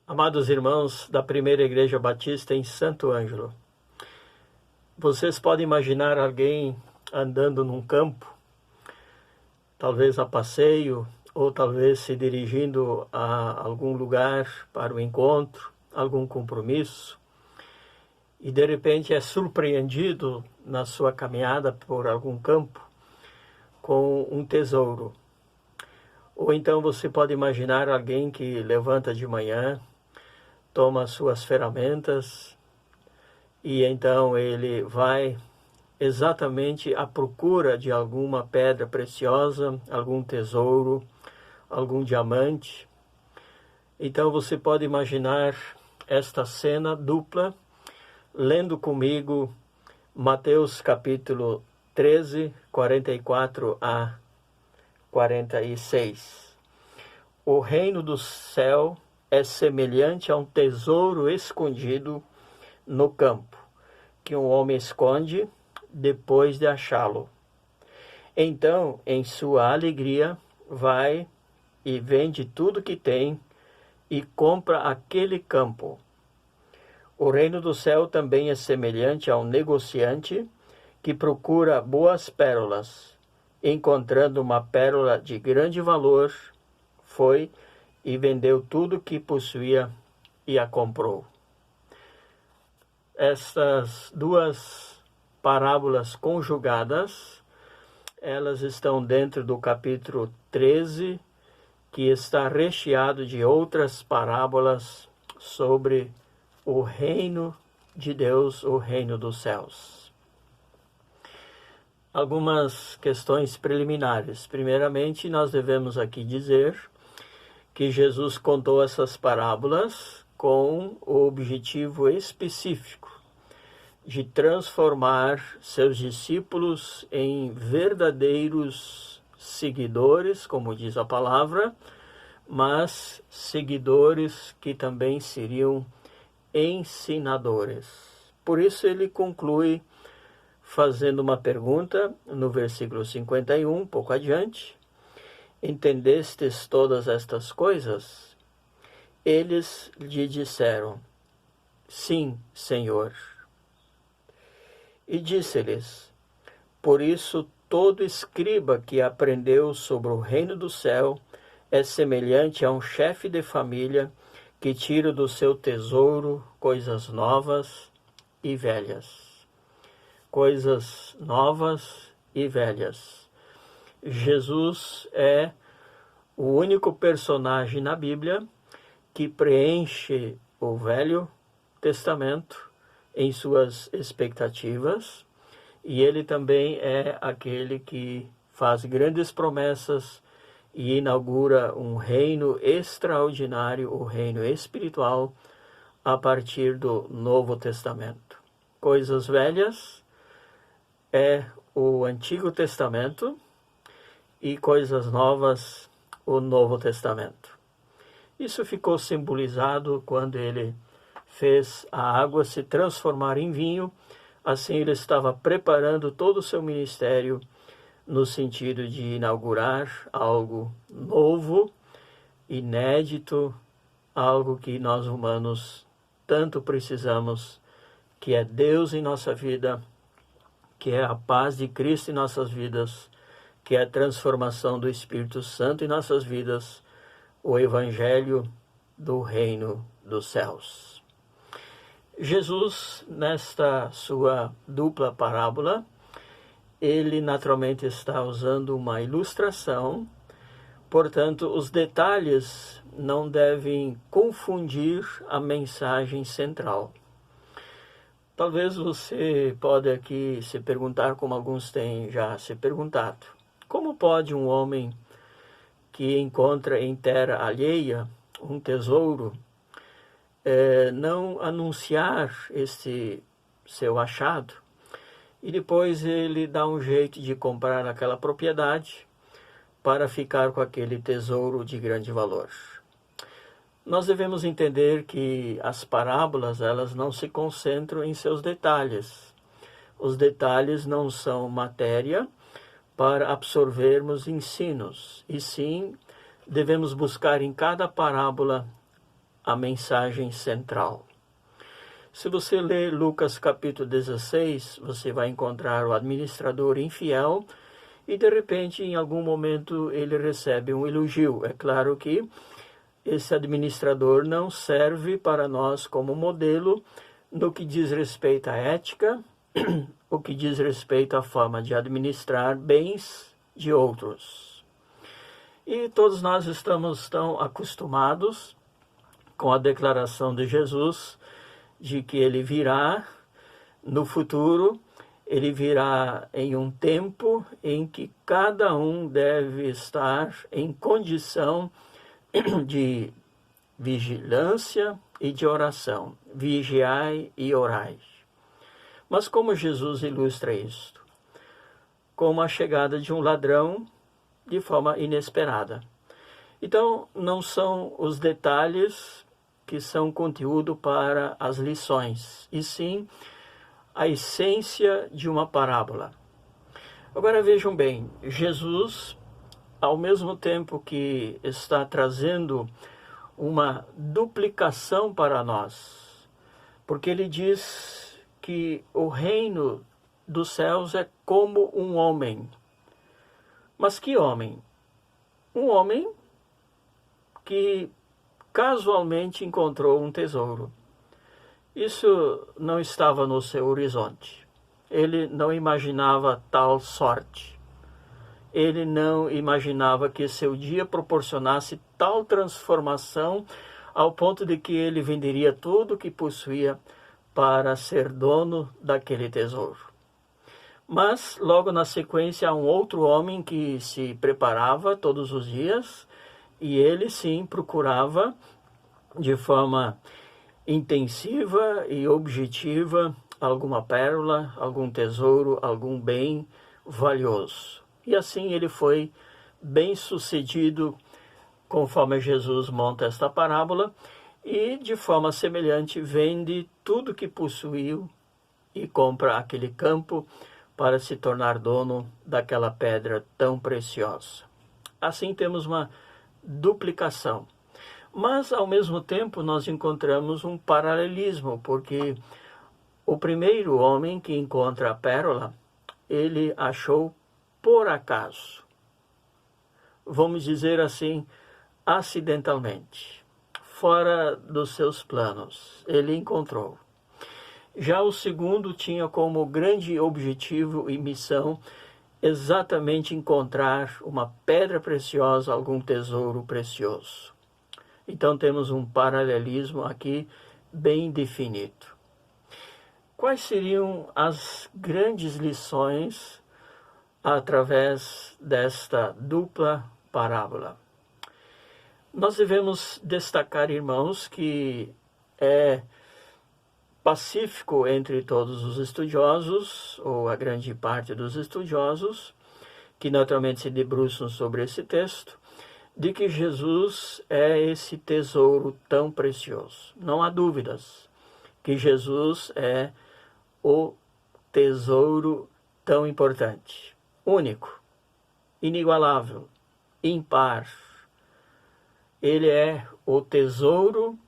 Amados irmãos da Primeira Igreja Batista em Santo Ângelo, vocês podem imaginar alguém andando num campo, talvez a passeio, ou talvez se dirigindo a algum lugar para o encontro, algum compromisso, e de repente é surpreendido na sua caminhada por algum campo com um tesouro. Ou então você pode imaginar alguém que levanta de manhã, toma suas ferramentas e então ele vai exatamente à procura de alguma pedra preciosa, algum tesouro, algum diamante. Então você pode imaginar esta cena dupla, lendo comigo Mateus capítulo 13, 44 a 46. O reino do céu é semelhante a um tesouro escondido no campo, que um homem esconde depois de achá-lo. Então, em sua alegria, vai e vende tudo que tem e compra aquele campo. O reino do céu também é semelhante a um negociante que procura boas pérolas. Encontrando uma pérola de grande valor, foi e vendeu tudo que possuía e a comprou. Estas duas parábolas conjugadas, elas estão dentro do capítulo 13, que está recheado de outras parábolas sobre o reino de Deus, o reino dos céus. Algumas questões preliminares. Primeiramente, nós devemos aqui dizer que Jesus contou essas parábolas com o objetivo específico de transformar seus discípulos em verdadeiros seguidores, como diz a palavra, mas seguidores que também seriam ensinadores. Por isso ele conclui fazendo uma pergunta no versículo 51, um pouco adiante. Entendestes todas estas coisas? Eles lhe disseram, sim, Senhor. E disse-lhes, por isso todo escriba que aprendeu sobre o reino do céu é semelhante a um chefe de família que tira do seu tesouro coisas novas e velhas. Coisas novas e velhas. Jesus é o único personagem na Bíblia que preenche o Velho Testamento em suas expectativas, e ele também é aquele que faz grandes promessas e inaugura um reino extraordinário, o reino espiritual, a partir do Novo Testamento. Coisas velhas é o Antigo Testamento, e coisas novas, o Novo Testamento. Isso ficou simbolizado quando ele fez a água se transformar em vinho. Assim ele estava preparando todo o seu ministério no sentido de inaugurar algo novo, inédito, algo que nós humanos tanto precisamos, que é Deus em nossa vida, que é a paz de Cristo em nossas vidas, que é a transformação do Espírito Santo em nossas vidas, o Evangelho do Reino dos Céus. Jesus, nesta sua dupla parábola, ele naturalmente está usando uma ilustração, portanto, os detalhes não devem confundir a mensagem central. Talvez você pode aqui se perguntar, como alguns têm já se perguntado, como pode um homem que encontra em terra alheia um tesouro não anunciar este seu achado e depois ele dá um jeito de comprar aquela propriedade para ficar com aquele tesouro de grande valor? Nós devemos entender que as parábolas, elas não se concentram em seus detalhes. Os detalhes não são matéria para absorvermos ensinos, e sim devemos buscar em cada parábola a mensagem central. Se você ler Lucas capítulo 16, você vai encontrar o administrador infiel e de repente, em algum momento, ele recebe um elogio. É claro que esse administrador não serve para nós como modelo no que diz respeito à ética, o que diz respeito à forma de administrar bens de outros. E todos nós estamos tão acostumados com a declaração de Jesus de que ele virá no futuro, ele virá em um tempo em que cada um deve estar em condição de vigilância e de oração. Vigiai e orai. Mas como Jesus ilustra isto? Como a chegada de um ladrão de forma inesperada. Então, não são os detalhes que são conteúdo para as lições, e sim a essência de uma parábola. Agora vejam bem, Jesus, ao mesmo tempo que está trazendo uma duplicação para nós, porque ele diz que o reino dos céus é como um homem. Mas que homem? Um homem que casualmente encontrou um tesouro. Isso não estava no seu horizonte. Ele não imaginava tal sorte. Ele não imaginava que seu dia proporcionasse tal transformação ao ponto de que ele venderia tudo o que possuía para ser dono daquele tesouro. Mas, logo na sequência, há um outro homem que se preparava todos os dias e ele, sim, procurava de forma intensiva e objetiva alguma pérola, algum tesouro, algum bem valioso. E assim ele foi bem sucedido, conforme Jesus monta esta parábola, e de forma semelhante vende tudo que possuiu e compra aquele campo para se tornar dono daquela pedra tão preciosa. Assim temos uma duplicação. Mas, ao mesmo tempo, nós encontramos um paralelismo, porque o primeiro homem que encontra a pérola, ele achou por acaso. Vamos dizer assim, acidentalmente, fora dos seus planos. Ele encontrou. Já o segundo tinha como grande objetivo e missão exatamente encontrar uma pedra preciosa, algum tesouro precioso. Então temos um paralelismo aqui bem definido. Quais seriam as grandes lições através desta dupla parábola? Nós devemos destacar, irmãos, que é pacífico entre todos os estudiosos, ou a grande parte dos estudiosos, que naturalmente se debruçam sobre esse texto, de que Jesus é esse tesouro tão precioso. Não há dúvidas que Jesus é o tesouro tão importante, único, inigualável, ímpar. Ele é o tesouro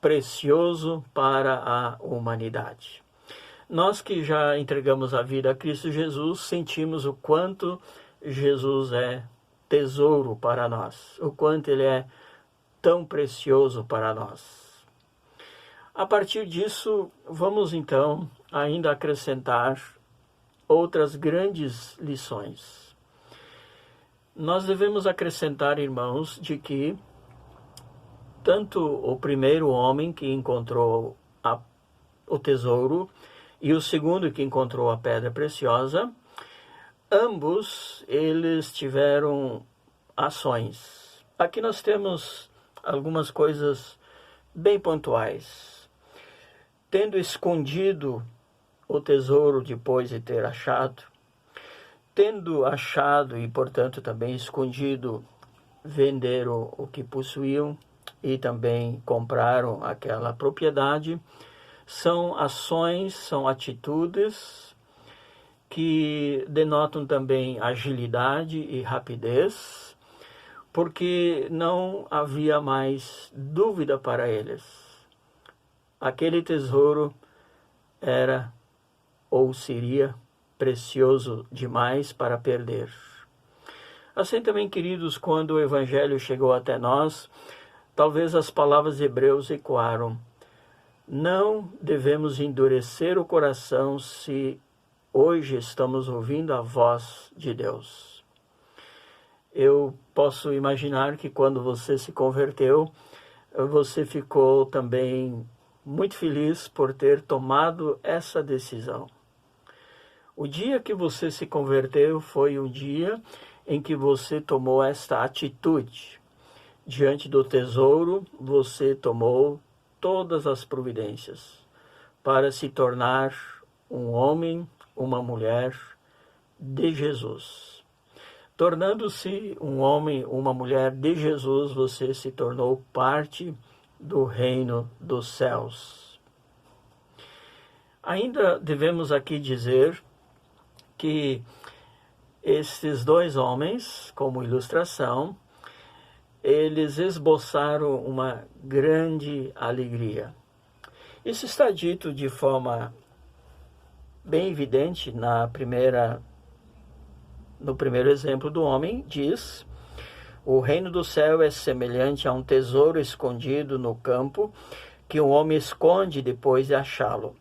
precioso para a humanidade. Nós que já entregamos a vida a Cristo Jesus, sentimos o quanto Jesus é tesouro para nós, o quanto ele é tão precioso para nós. A partir disso, vamos então ainda acrescentar outras grandes lições. Nós devemos acrescentar, irmãos, de que tanto o primeiro homem que encontrou o tesouro e o segundo que encontrou a pedra preciosa, ambos eles tiveram ações. Aqui nós temos algumas coisas bem pontuais. Tendo escondido o tesouro depois de ter achado, tendo achado e, portanto, também escondido, venderam o que possuíam e também compraram aquela propriedade. São ações, são atitudes que denotam também agilidade e rapidez, porque não havia mais dúvida para eles. Aquele tesouro era ou seria precioso demais para perder. Assim também, queridos, quando o Evangelho chegou até nós, talvez as palavras de Hebreus ecoaram. Não devemos endurecer o coração se hoje estamos ouvindo a voz de Deus. Eu posso imaginar que quando você se converteu, você ficou também muito feliz por ter tomado essa decisão. O dia que você se converteu foi o dia em que você tomou esta atitude. Diante do tesouro, você tomou todas as providências para se tornar um homem, uma mulher de Jesus. Tornando-se um homem, uma mulher de Jesus, você se tornou parte do reino dos céus. Ainda devemos aqui dizer que estes dois homens, como ilustração, eles esboçaram uma grande alegria. Isso está dito de forma bem evidente no primeiro exemplo do homem, diz: o reino do céu é semelhante a um tesouro escondido no campo, que um homem esconde depois de achá-lo.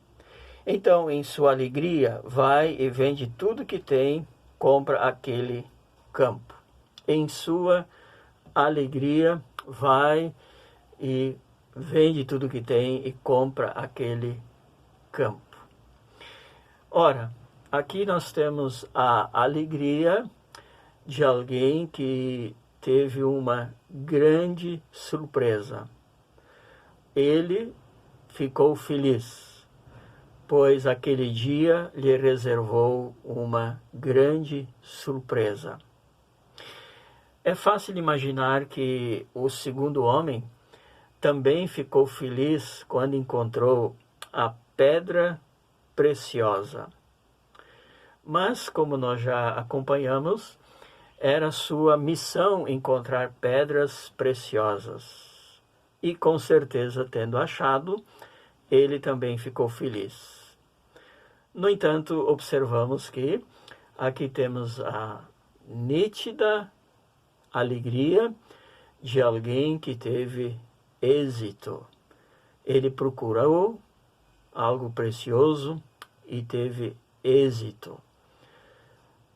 Então, em sua alegria, vai e vende tudo que tem, compra aquele campo. Em sua alegria, vai e vende tudo que tem e compra aquele campo. Ora, aqui nós temos a alegria de alguém que teve uma grande surpresa. Ele ficou feliz, pois aquele dia lhe reservou uma grande surpresa. É fácil imaginar que o segundo homem também ficou feliz quando encontrou a pedra preciosa. Mas, como nós já acompanhamos, era sua missão encontrar pedras preciosas. E com certeza, tendo achado, ele também ficou feliz. No entanto, observamos que aqui temos a nítida alegria de alguém que teve êxito. Ele procurou algo precioso e teve êxito.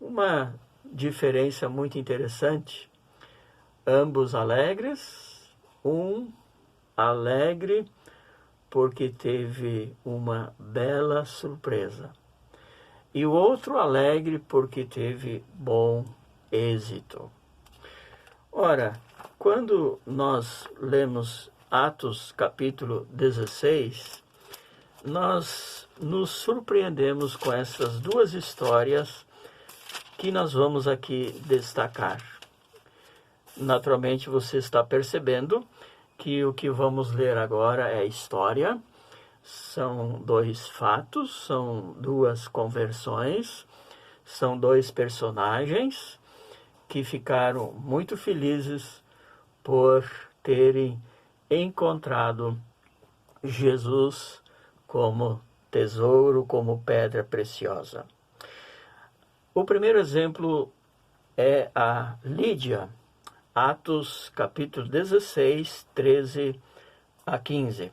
Uma diferença muito interessante. Ambos alegres, um alegre porque teve uma bela surpresa, e o outro alegre porque teve bom êxito. Ora, quando nós lemos Atos capítulo 16, nós nos surpreendemos com essas duas histórias que nós vamos aqui destacar. Naturalmente, você está percebendo que o que vamos ler agora é história. São dois fatos, são duas conversões, são dois personagens que ficaram muito felizes por terem encontrado Jesus como tesouro, como pedra preciosa. O primeiro exemplo é a Lídia, Atos capítulo 16, 13 a 15.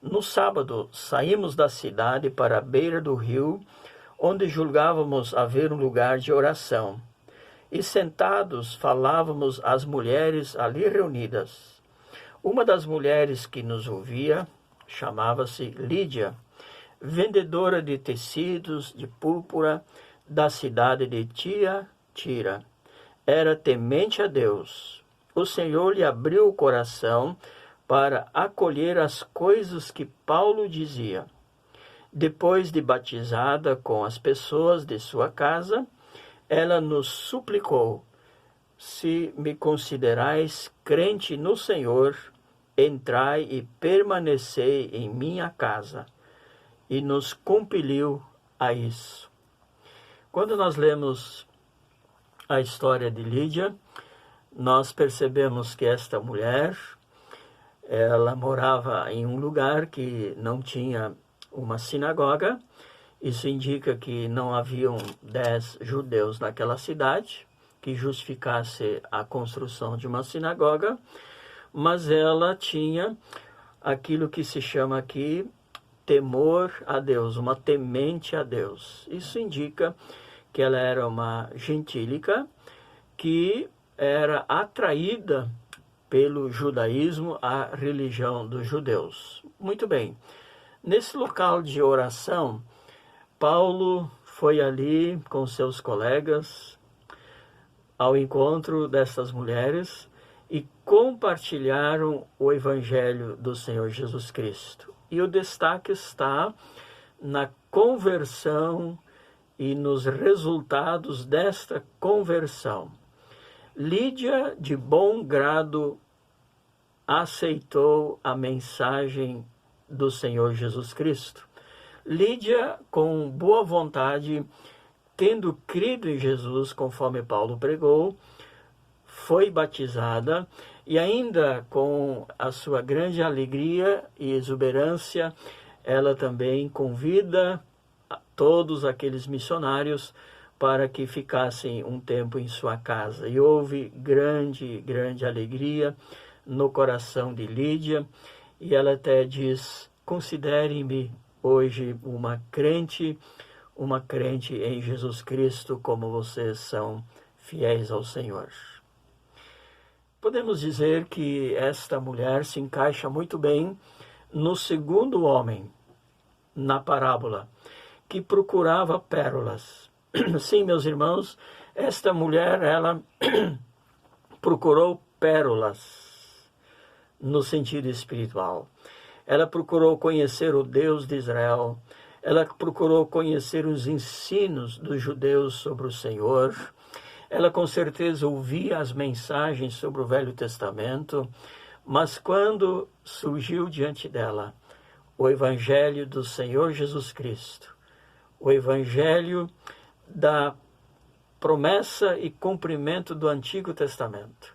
No sábado, saímos da cidade para a beira do rio, onde julgávamos haver um lugar de oração. E sentados, falávamos às mulheres ali reunidas. Uma das mulheres que nos ouvia chamava-se Lídia, vendedora de tecidos de púrpura da cidade de Tiatira. Era temente a Deus. O Senhor lhe abriu o coração para acolher as coisas que Paulo dizia. Depois de batizada com as pessoas de sua casa, ela nos suplicou: se me considerais crente no Senhor, entrai e permanecei em minha casa. E nos compeliu a isso. Quando nós lemos a história de Lídia, nós percebemos que esta mulher, ela morava em um lugar que não tinha uma sinagoga. Isso indica que não haviam 10 judeus naquela cidade que justificasse a construção de uma sinagoga, mas ela tinha aquilo que se chama aqui temor a Deus, uma temente a Deus. Isso indica que ela era uma gentílica que era atraída pelo judaísmo, a religião dos judeus. Muito bem, nesse local de oração, Paulo foi ali com seus colegas ao encontro dessas mulheres e compartilharam o Evangelho do Senhor Jesus Cristo. E o destaque está na conversão e nos resultados desta conversão. Lídia, de bom grado, aceitou a mensagem do Senhor Jesus Cristo. Lídia, com boa vontade, tendo crido em Jesus, conforme Paulo pregou, foi batizada e ainda com a sua grande alegria e exuberância, ela também convida a todos aqueles missionários para que ficassem um tempo em sua casa. E houve grande alegria no coração de Lídia, e ela até diz: considere-me hoje uma crente em Jesus Cristo, como vocês são fiéis ao Senhor. Podemos dizer que esta mulher se encaixa muito bem no segundo homem, na parábola, que procurava pérolas. Sim, meus irmãos, esta mulher, ela procurou pérolas no sentido espiritual. Ela procurou conhecer o Deus de Israel. Ela procurou conhecer os ensinos dos judeus sobre o Senhor. Ela com certeza ouvia as mensagens sobre o Velho Testamento, mas quando surgiu diante dela o Evangelho do Senhor Jesus Cristo, o Evangelho da promessa e cumprimento do Antigo Testamento,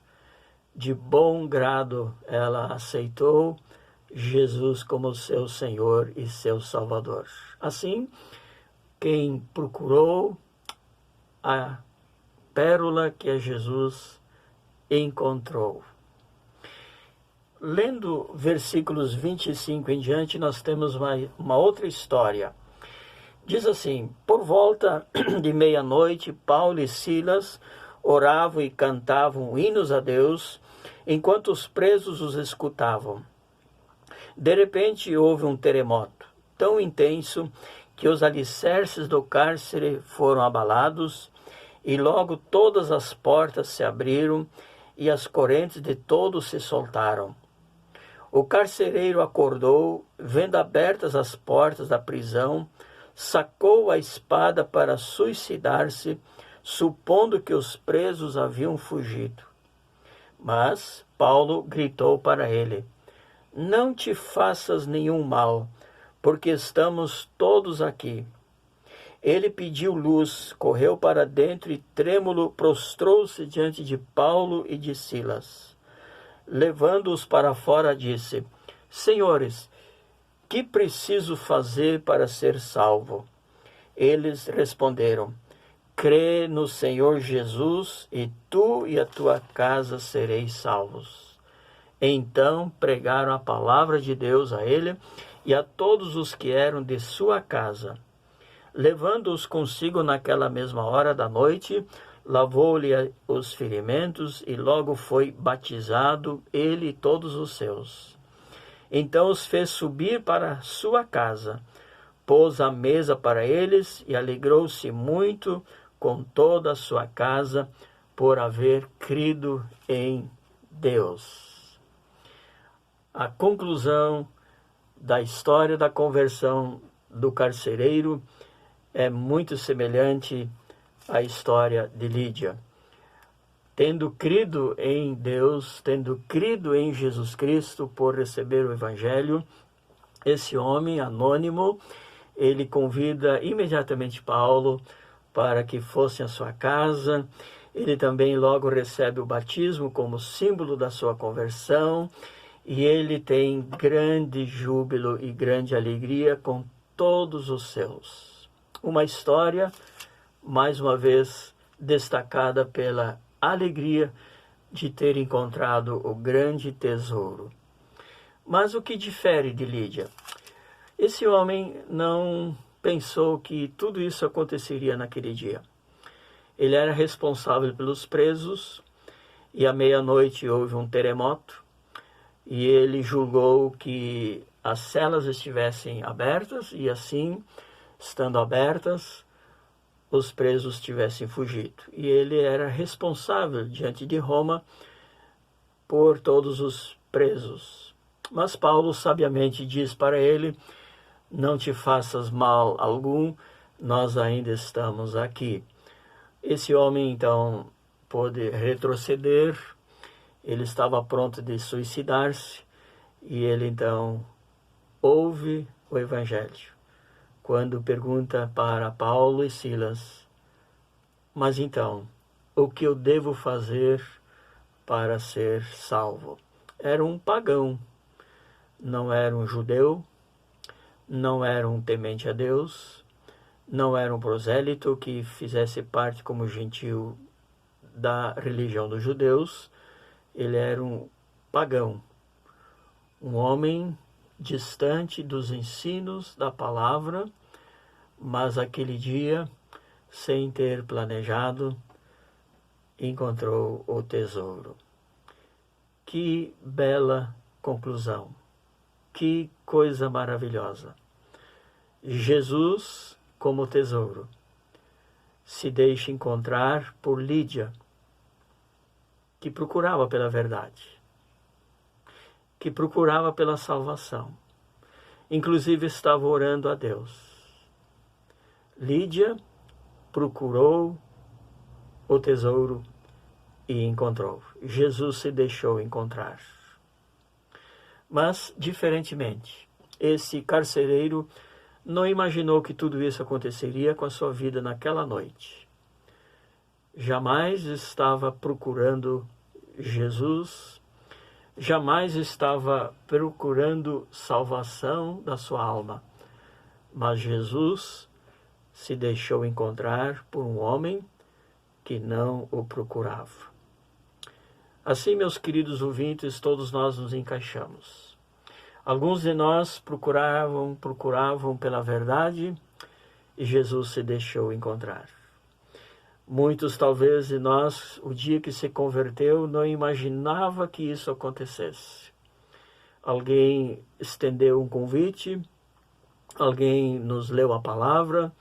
de bom grado ela aceitou Jesus como seu Senhor e seu Salvador. Assim, quem procurou a pérola que é Jesus, encontrou. Lendo versículos 25 em diante, nós temos uma outra história. Diz assim: por volta de meia-noite, Paulo e Silas oravam e cantavam hinos a Deus, enquanto os presos os escutavam. De repente houve um terremoto tão intenso que os alicerces do cárcere foram abalados, e logo todas as portas se abriram e as correntes de todos se soltaram. O carcereiro acordou, vendo abertas as portas da prisão, sacou a espada para suicidar-se, supondo que os presos haviam fugido. Mas Paulo gritou para ele: não te faças nenhum mal, porque estamos todos aqui. Ele pediu luz, correu para dentro e, trêmulo, prostrou-se diante de Paulo e de Silas. Levando-os para fora, disse: senhores, que preciso fazer para ser salvo? Eles responderam: crê no Senhor Jesus, e tu e a tua casa sereis salvos. Então pregaram a palavra de Deus a ele e a todos os que eram de sua casa. Levando-os consigo naquela mesma hora da noite, lavou-lhe os ferimentos e logo foi batizado, ele e todos os seus. Então os fez subir para sua casa, pôs a mesa para eles e alegrou-se muito com toda a sua casa por haver crido em Deus. A conclusão da história da conversão do carcereiro é muito semelhante à história de Lídia. Tendo crido em Deus, tendo crido em Jesus Cristo por receber o Evangelho, esse homem anônimo, ele convida imediatamente Paulo para que fosse à sua casa. Ele também logo recebe o batismo como símbolo da sua conversão, e ele tem grande júbilo e grande alegria com todos os seus. Uma história, mais uma vez, destacada pela alegria de ter encontrado o grande tesouro. Mas o que difere de Lídia? Esse homem não pensou que tudo isso aconteceria naquele dia. Ele era responsável pelos presos, e à meia-noite houve um terremoto, e ele julgou que as celas estivessem abertas, e assim, estando abertas, os presos tivessem fugido. E ele era responsável diante de Roma por todos os presos. Mas Paulo sabiamente diz para ele: não te faças mal algum, nós ainda estamos aqui. Esse homem então pôde retroceder, ele estava pronto de suicidar-se, e ele então ouve o Evangelho, quando pergunta para Paulo e Silas: mas então, o que eu devo fazer para ser salvo? Era um pagão, não era um judeu, não era um temente a Deus, não era um prosélito que fizesse parte como gentil da religião dos judeus. Ele era um pagão, um homem distante dos ensinos da palavra, mas aquele dia, sem ter planejado, encontrou o tesouro. Que bela conclusão! Que coisa maravilhosa! Jesus, como tesouro, se deixa encontrar por Lídia, que procurava pela verdade, que procurava pela salvação, inclusive estava orando a Deus. Lídia procurou o tesouro e encontrou. Jesus se deixou encontrar. Mas, diferentemente, esse carcereiro não imaginou que tudo isso aconteceria com a sua vida naquela noite. Jamais estava procurando Jesus, jamais estava procurando salvação da sua alma, mas Jesus se deixou encontrar por um homem que não o procurava. Assim, meus queridos ouvintes, todos nós nos encaixamos. Alguns de nós procuravam pela verdade, e Jesus se deixou encontrar. Muitos, talvez, de nós, o dia que se converteu, não imaginava que isso acontecesse. Alguém estendeu um convite, alguém nos leu a palavra,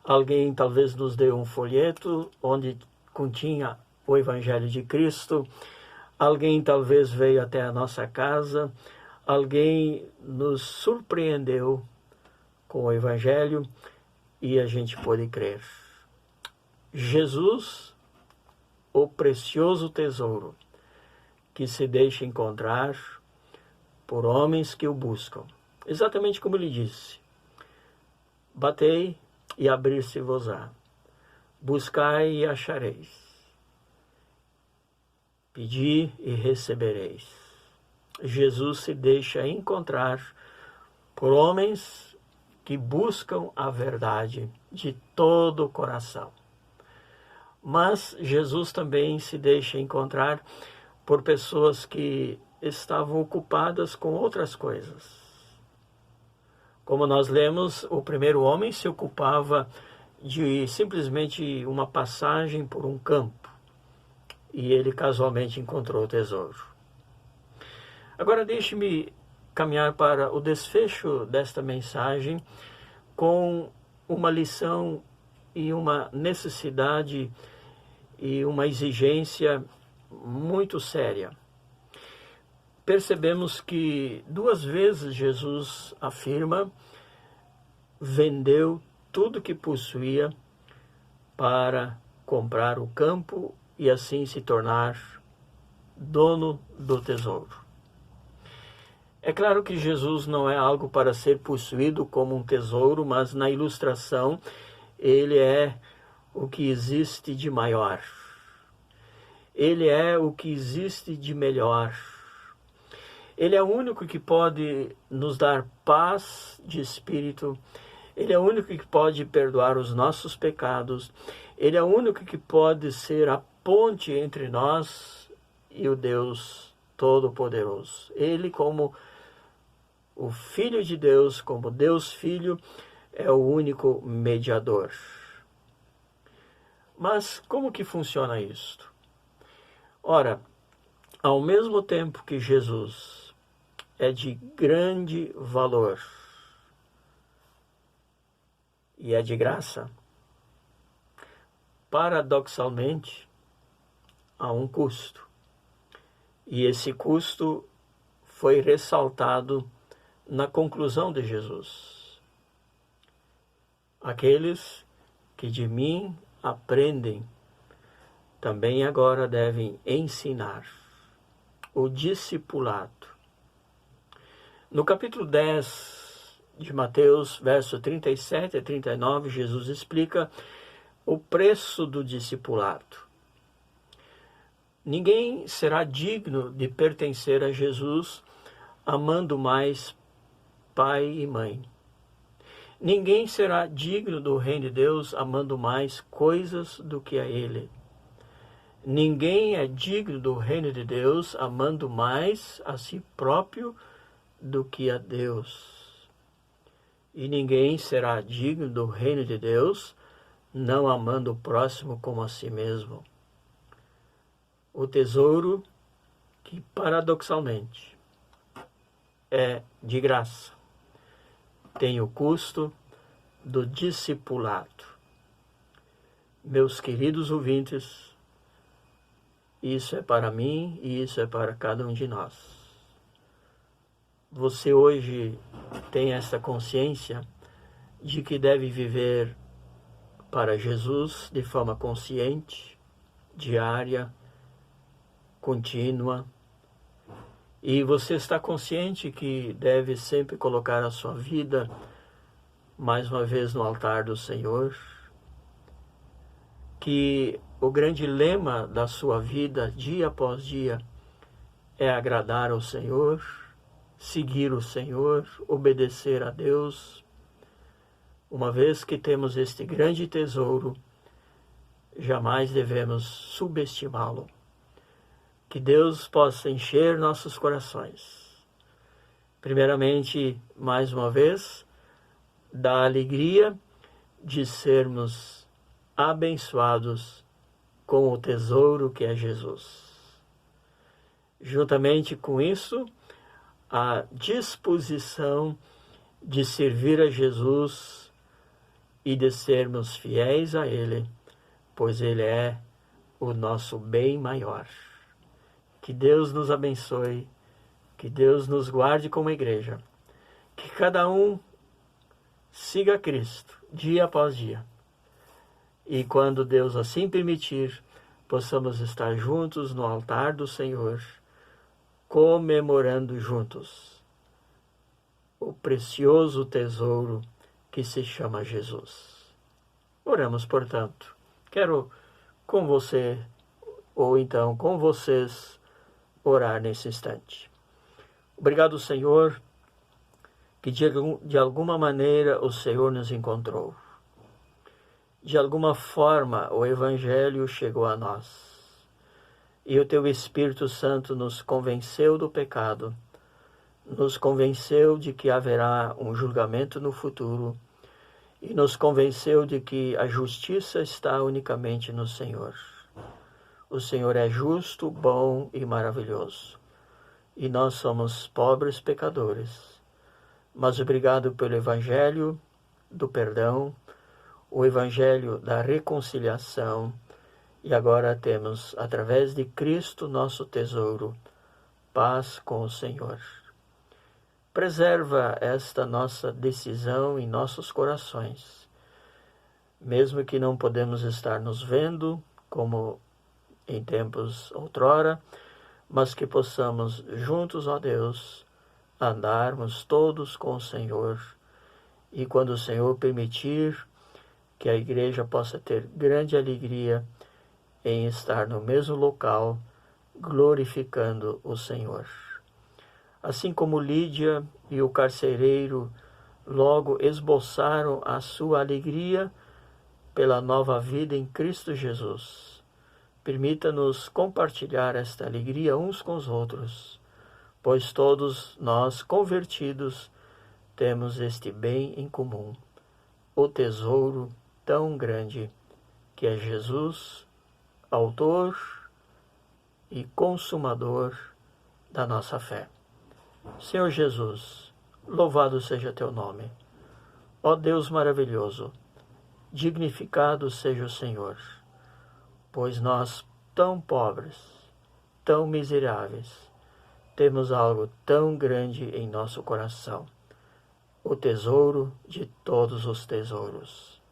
alguém talvez nos deu um folheto onde continha o Evangelho de Cristo, alguém talvez veio até a nossa casa, alguém nos surpreendeu com o Evangelho e a gente pôde crer. Jesus, o precioso tesouro que se deixa encontrar por homens que o buscam. Exatamente como ele disse: batei e abrir-se-vos-á, buscai e achareis, pedi e recebereis. Jesus se deixa encontrar por homens que buscam a verdade de todo o coração. Mas Jesus também se deixa encontrar por pessoas que estavam ocupadas com outras coisas. Como nós lemos, o primeiro homem se ocupava de simplesmente uma passagem por um campo, e ele casualmente encontrou o tesouro. Agora deixe-me caminhar para o desfecho desta mensagem com uma lição e uma necessidade e uma exigência muito séria. Percebemos que 2 vezes Jesus afirma: vendeu tudo que possuía para comprar o campo e assim se tornar dono do tesouro. É claro que Jesus não é algo para ser possuído como um tesouro, mas na ilustração ele é o que existe de maior. Ele é o que existe de melhor. Ele é o único que pode nos dar paz de espírito. Ele é o único que pode perdoar os nossos pecados. Ele é o único que pode ser a ponte entre nós e o Deus Todo-Poderoso. Ele, como o Filho de Deus, como Deus Filho, é o único mediador. Mas como que funciona isto? Ora, ao mesmo tempo que Jesus é de grande valor e é de graça, paradoxalmente, há um custo. E esse custo foi ressaltado na conclusão de Jesus. Aqueles que de mim aprendem, também agora devem ensinar. O discipulado. No capítulo 10 de Mateus, verso 37 a 39, Jesus explica o preço do discipulado. Ninguém será digno de pertencer a Jesus amando mais pai e mãe. Ninguém será digno do reino de Deus amando mais coisas do que a Ele. Ninguém é digno do reino de Deus amando mais a si próprio do que a Deus. E ninguém será digno do reino de Deus não amando o próximo como a si mesmo. O tesouro que, paradoxalmente, é de graça, tem o custo do discipulado. Meus queridos ouvintes, isso é para mim e isso é para cada um de nós. Você hoje tem essa consciência de que deve viver para Jesus de forma consciente, diária, contínua. E você está consciente que deve sempre colocar a sua vida mais uma vez no altar do Senhor, que o grande lema da sua vida, dia após dia, é agradar ao Senhor, seguir o Senhor, obedecer a Deus. Uma vez que temos este grande tesouro, jamais devemos subestimá-lo. Que Deus possa encher nossos corações. Primeiramente, mais uma vez, da alegria de sermos abençoados com o tesouro que é Jesus. Juntamente com isso, a disposição de servir a Jesus e de sermos fiéis a Ele, pois Ele é o nosso bem maior. Que Deus nos abençoe, que Deus nos guarde como igreja, que cada um siga Cristo dia após dia. E quando Deus assim permitir, possamos estar juntos no altar do Senhor, comemorando juntos o precioso tesouro que se chama Jesus. Oramos, portanto. Quero com você, ou então com vocês, orar nesse instante. Obrigado, Senhor, que de alguma maneira o Senhor nos encontrou. De alguma forma o Evangelho chegou a nós. E o Teu Espírito Santo nos convenceu do pecado, nos convenceu de que haverá um julgamento no futuro e nos convenceu de que a justiça está unicamente no Senhor. O Senhor é justo, bom e maravilhoso. E nós somos pobres pecadores. Mas obrigado pelo Evangelho do perdão, o Evangelho da reconciliação. E agora temos, através de Cristo, nosso tesouro, paz com o Senhor. Preserva esta nossa decisão em nossos corações. Mesmo que não podemos estar nos vendo, como em tempos outrora, mas que possamos juntos, ó Deus, andarmos todos com o Senhor. E quando o Senhor permitir que a igreja possa ter grande alegria em estar no mesmo local, glorificando o Senhor. Assim como Lídia e o carcereiro logo esboçaram a sua alegria pela nova vida em Cristo Jesus, permita-nos compartilhar esta alegria uns com os outros, pois todos nós convertidos temos este bem em comum, o tesouro tão grande que é Jesus, autor e consumador da nossa fé. Senhor Jesus, louvado seja teu nome. Ó Deus maravilhoso, dignificado seja o Senhor, pois nós, tão pobres, tão miseráveis, temos algo tão grande em nosso coração, o tesouro de todos os tesouros.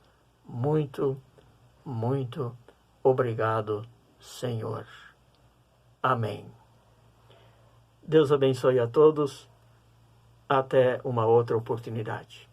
Muito, muito obrigado, Senhor. Amém. Deus abençoe a todos. Até uma outra oportunidade.